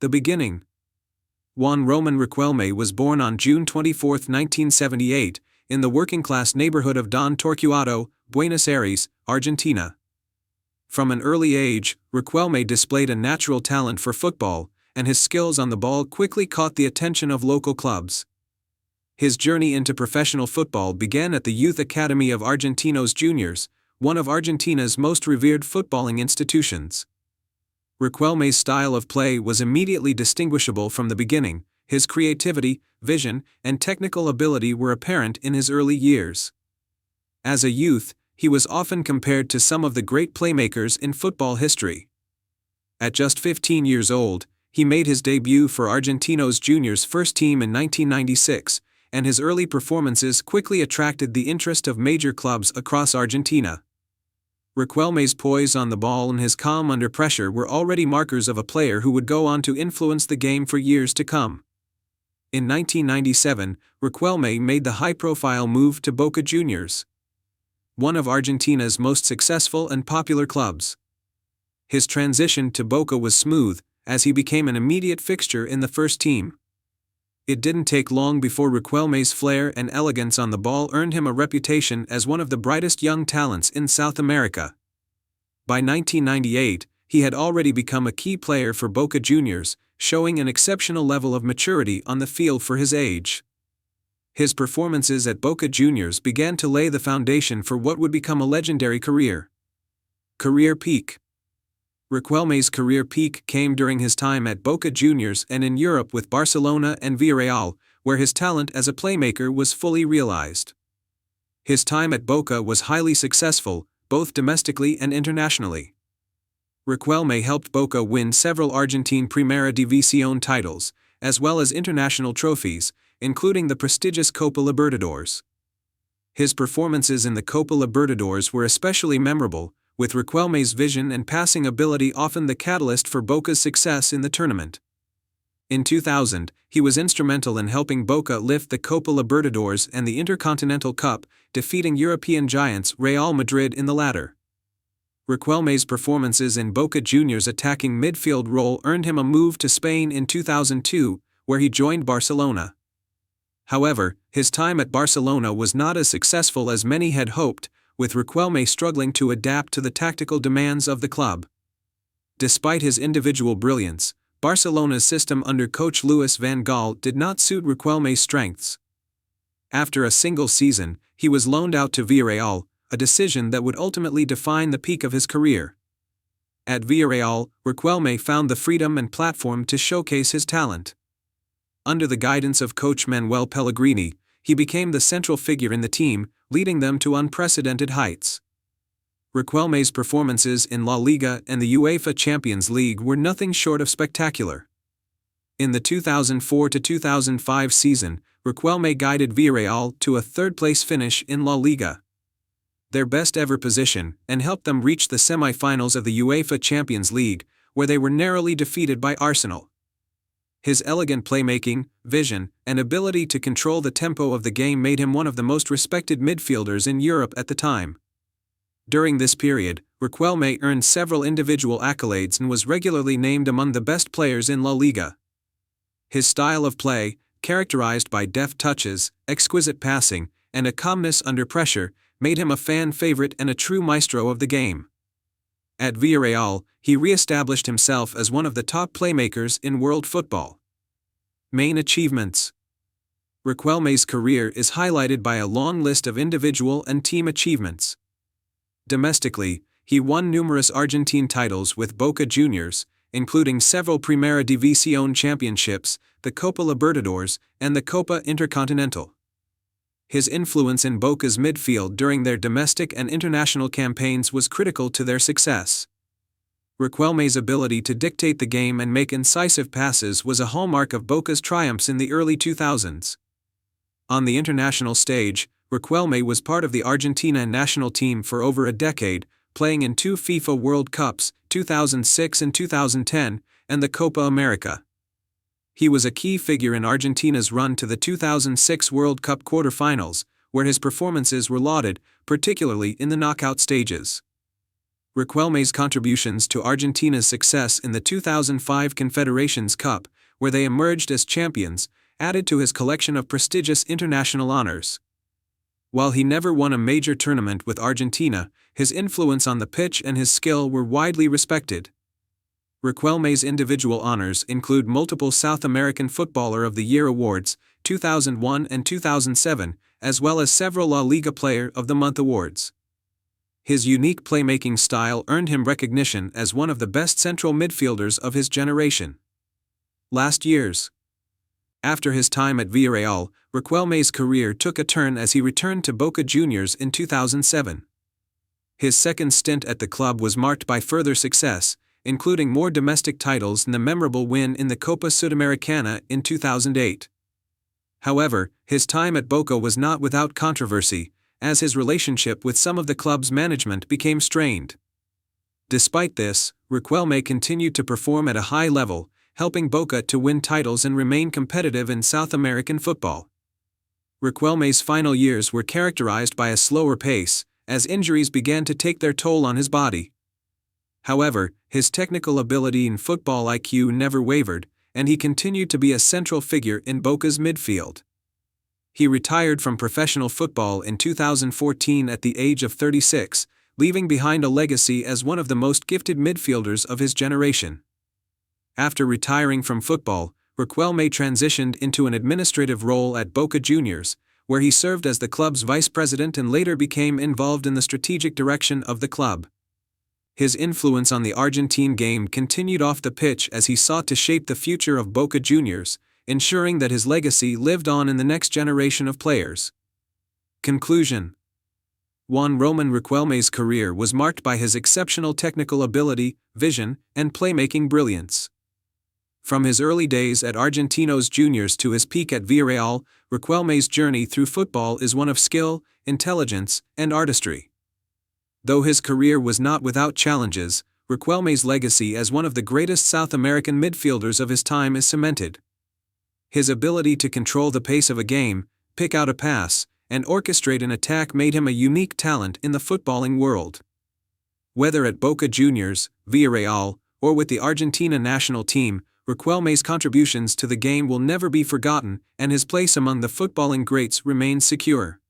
The beginning. Juan Román Riquelme was born on June 24, 1978, in the working-class neighborhood of Don Torcuato, Buenos Aires, Argentina. From an early age, Riquelme displayed a natural talent for football, and his skills on the ball quickly caught the attention of local clubs. His journey into professional football began at the Youth Academy of Argentinos Juniors, one of Argentina's most revered footballing institutions. Riquelme's style of play was immediately distinguishable from the beginning. His creativity, vision, and technical ability were apparent in his early years. As a youth, he was often compared to some of the great playmakers in football history. At just 15 years old, he made his debut for Argentinos Juniors' first team in 1996, and his early performances quickly attracted the interest of major clubs across Argentina. Riquelme's poise on the ball and his calm under pressure were already markers of a player who would go on to influence the game for years to come. In 1997, Riquelme made the high-profile move to Boca Juniors, one of Argentina's most successful and popular clubs. His transition to Boca was smooth, as he became an immediate fixture in the first team. It didn't take long before Riquelme's flair and elegance on the ball earned him a reputation as one of the brightest young talents in South America. By 1998, he had already become a key player for Boca Juniors, showing an exceptional level of maturity on the field for his age. His performances at Boca Juniors began to lay the foundation for what would become a legendary career. Career peak. Riquelme's career peak came during his time at Boca Juniors and in Europe with Barcelona and Villarreal, where his talent as a playmaker was fully realized. His time at Boca was highly successful, both domestically and internationally. Riquelme helped Boca win several Argentine Primera División titles, as well as international trophies, including the prestigious Copa Libertadores. His performances in the Copa Libertadores were especially memorable, with Riquelme's vision and passing ability often the catalyst for Boca's success in the tournament. In 2000, he was instrumental in helping Boca lift the Copa Libertadores and the Intercontinental Cup, defeating European giants Real Madrid in the latter. Riquelme's performances in Boca Juniors' attacking midfield role earned him a move to Spain in 2002, where he joined Barcelona. However, his time at Barcelona was not as successful as many had hoped, with Riquelme struggling to adapt to the tactical demands of the club. Despite his individual brilliance, Barcelona's system under coach Luis van Gaal did not suit Riquelme's strengths. After a single season, he was loaned out to Villarreal, a decision that would ultimately define the peak of his career. At Villarreal, Riquelme found the freedom and platform to showcase his talent. Under the guidance of coach Manuel Pellegrini, he became the central figure in the team, leading them to unprecedented heights. Riquelme's performances in La Liga and the UEFA Champions League were nothing short of spectacular. In the 2004-2005 season, Riquelme guided Villarreal to a third-place finish in La Liga, their best-ever position, and helped them reach the semi-finals of the UEFA Champions League, where they were narrowly defeated by Arsenal. His elegant playmaking, vision, and ability to control the tempo of the game made him one of the most respected midfielders in Europe at the time. During this period, Riquelme earned several individual accolades and was regularly named among the best players in La Liga. His style of play, characterized by deft touches, exquisite passing, and a calmness under pressure, made him a fan favorite and a true maestro of the game. At Villarreal, he re-established himself as one of the top playmakers in world football. Main achievements. Riquelme's career is highlighted by a long list of individual and team achievements. Domestically, he won numerous Argentine titles with Boca Juniors, including several Primera División championships, the Copa Libertadores, and the Copa Intercontinental. His influence in Boca's midfield during their domestic and international campaigns was critical to their success. Riquelme's ability to dictate the game and make incisive passes was a hallmark of Boca's triumphs in the early 2000s. On the international stage, Riquelme was part of the Argentina national team for over a decade, playing in 2 FIFA World Cups, 2006 and 2010, and the Copa America. He was a key figure in Argentina's run to the 2006 World Cup quarterfinals, where his performances were lauded, particularly in the knockout stages. Riquelme's contributions to Argentina's success in the 2005 Confederations Cup, where they emerged as champions, added to his collection of prestigious international honors. While he never won a major tournament with Argentina, his influence on the pitch and his skill were widely respected. Riquelme's individual honors include multiple South American Footballer of the Year awards, 2001 and 2007, as well as several La Liga Player of the Month awards. His unique playmaking style earned him recognition as one of the best central midfielders of his generation. Last years. After his time at Villarreal, Riquelme's career took a turn as he returned to Boca Juniors in 2007. His second stint at the club was marked by further success, including more domestic titles and the memorable win in the Copa Sudamericana in 2008. However, his time at Boca was not without controversy, as his relationship with some of the club's management became strained. Despite this, Riquelme continued to perform at a high level, helping Boca to win titles and remain competitive in South American football. Riquelme's final years were characterized by a slower pace, as injuries began to take their toll on his body. However, his technical ability and football IQ never wavered, and he continued to be a central figure in Boca's midfield. He retired from professional football in 2014 at the age of 36, leaving behind a legacy as one of the most gifted midfielders of his generation. After retiring from football, Riquelme transitioned into an administrative role at Boca Juniors, where he served as the club's vice president and later became involved in the strategic direction of the club. His influence on the Argentine game continued off the pitch as he sought to shape the future of Boca Juniors, ensuring that his legacy lived on in the next generation of players. Conclusion. Juan Román Riquelme's career was marked by his exceptional technical ability, vision, and playmaking brilliance. From his early days at Argentinos Juniors to his peak at Villarreal, Riquelme's journey through football is one of skill, intelligence, and artistry. Though his career was not without challenges, Riquelme's legacy as one of the greatest South American midfielders of his time is cemented. His ability to control the pace of a game, pick out a pass, and orchestrate an attack made him a unique talent in the footballing world. Whether at Boca Juniors, Villarreal, or with the Argentina national team, Riquelme's contributions to the game will never be forgotten, and his place among the footballing greats remains secure.